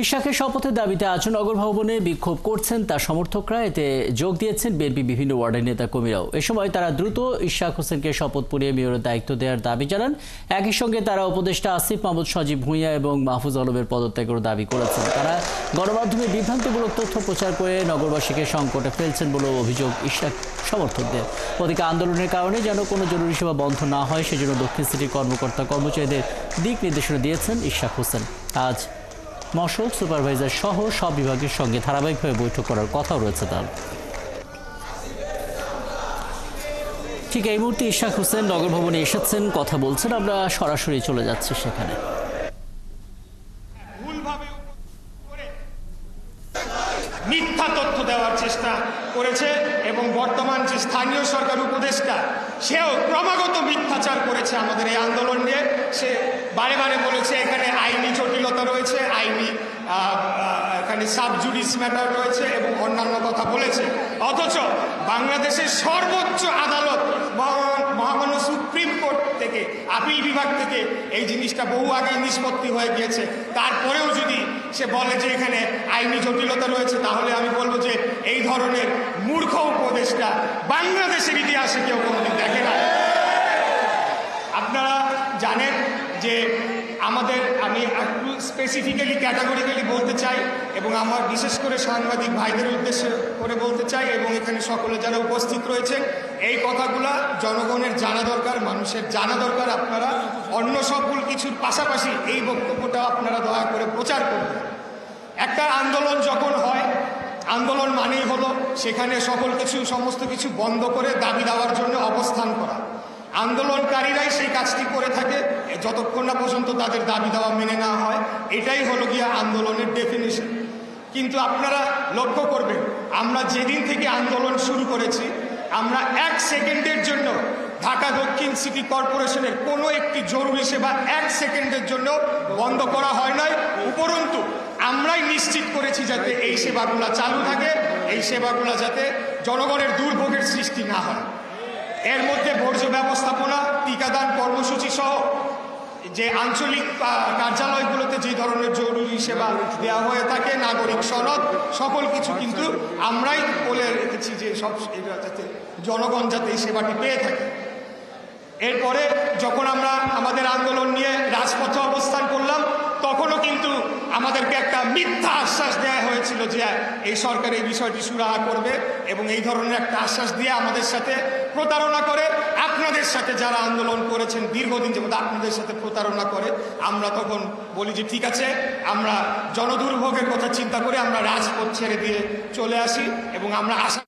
ইশাকের শপথের দাবিতে আজ নগর ভবনে বিক্ষোভ করছেন তার সমর্থকরা। এতে যোগ দিয়েছেন বিএনপি বিভিন্ন ওয়ার্ডের নেতা কর্মীরাও। এ সময় তারা দ্রুত ইশাক হোসেনকে শপথ পড়িয়ে মেয়রের দায়িত্ব দেওয়ার দাবি জানান। একই সঙ্গে তারা উপদেষ্টা আসিফ মাহমুদ, সজীব ভুঁইয়া এবং মাহফুজ আলমের পদত্যাগের দাবি করেছেন। তারা গণমাধ্যমে বিভ্রান্তিমূলক তথ্য প্রচার করে নগরবাসীকে সংকটে ফেলছেন বলেও অভিযোগ ইশাক সমর্থকদের। ওদিকে আন্দোলনের কারণে যেন কোনো জরুরি সেবা বন্ধ না হয় সেজন্য দক্ষিণ সিটির কর্মকর্তা কর্মচারীদের দিক নির্দেশনা দিয়েছেন ইশাক হোসেন। আজ মশক সুপারভাইজার সহ সব বিভাগের সঙ্গে ধারাবাহিকভাবে বৈঠক করার কথাও রয়েছে তার। ঠিক এই মুহূর্তে ইশাক হোসেন নগর ভবনে এসেছেন, কথা বলছেন। আমরা সরাসরি চলে যাচ্ছি সেখানে। মিথ্যা তথ্য দেওয়ার চেষ্টা করেছে এবং বর্তমান যে স্থানীয় সরকার উপদেষ্টা সেও ক্রমাগত মিথ্যাচার করেছে আমাদের এই আন্দোলন নিয়ে। সে বারে বারে বলেছে এখানে আইনি জটিলতা রয়েছে, এখানে সাবজুডিস ম্যাটার রয়েছে এবং অন্যান্য কথা বলেছে। অথচ বাংলাদেশের সর্বোচ্চ আদালত মহামান্য সুপ্রিম কোর্ট থেকে, আপিল বিভাগ থেকে এই জিনিসটা বহু আগে নিষ্পত্তি হয়ে গিয়েছে। তারপরেও যদি সে বলে যে এখানে আইনি জটিলতা রয়েছে, তাহলে আমি বলবো যে এই ধরনের মূর্খ উপদেষ্টা বাংলাদেশের ইতিহাসে কেউ কোনোদিন দেখে না। আপনারা জানেন যে আমি একটু স্পেসিফিক্যালি ক্যাটাগরিক্যালি বলতে চাই এবং আমার বিশেষ করে সাংবাদিক ভাইদের উদ্দেশ্যে করে বলতে চাই এবং এখানে সকলে যারা উপস্থিত রয়েছেন, এই কথাগুলা জনগণের জানা দরকার, মানুষের জানা দরকার। আপনারা অন্য সকল কিছুর পাশাপাশি এই বক্তব্যটা আপনারা দয়া করে প্রচার করবেন। একটা আন্দোলন যখন হয়, আন্দোলন মানেই হলো সেখানে সমস্ত কিছু বন্ধ করে দাবি দেওয়ার জন্য অবস্থান করা। আন্দোলনকারীরাই সেই কাজটি করে থাকে যতক্ষণ না পর্যন্ত তাদের দাবি দেওয়া মেনে নেওয়া হয়। এটাই হলো গিয়ে আন্দোলনের ডেফিনিশন। কিন্তু আপনারা লক্ষ্য করবেন, আমরা যেদিন থেকে আন্দোলন শুরু করেছি, আমরা 1 সেকেন্ডের জন্য ঢাকা দক্ষিণ সিটি কর্পোরেশনের কোনো একটি জরুরি সেবা 1 সেকেন্ডের জন্য বন্ধ করা হয় নাই। উপরন্তু আমরাই নিশ্চিত করেছি যাতে এই সেবাগুলো চালু থাকে, এই সেবাগুলো যাতে জনগণের দুর্ভোগের সৃষ্টি না হয়। এর মধ্যে বর্জ্য ব্যবস্থাপনা, টিকাদান কর্মসূচি সহ যে আঞ্চলিক কার্যালয়গুলোতে যে ধরনের জরুরি সেবা দেওয়া হয়ে থাকে, নাগরিক সনদ, সকল কিছু কিন্তু আমরাই বলে রেখেছি যে সব যাতে জনগণ যাতে এই সেবাটি পেয়ে থাকে। এরপরে যখন আমরা আমাদের আন্দোলন নিয়ে রাজপথে অবস্থান করলাম, তখনও কিন্তু আমাদেরকে একটা মিথ্যা আশ্বাস দেওয়া হয়েছিল যে এই সরকার এই বিষয়টি সুরাহা করবে এবং এই ধরনের একটা আশ্বাস দিয়ে আমাদের সাথে প্রতারণা করে, আপনাদের সাথে যারা আন্দোলন করেছেন দীর্ঘদিন যাবত আপনাদের সাথে প্রতারণা করে। আমরা তখন বলি যে ঠিক আছে, আমরা জনদুর্ভোগের কথা চিন্তা করে আমরা রাজপথ ছেড়ে দিয়ে চলে আসি এবং আমরা আশা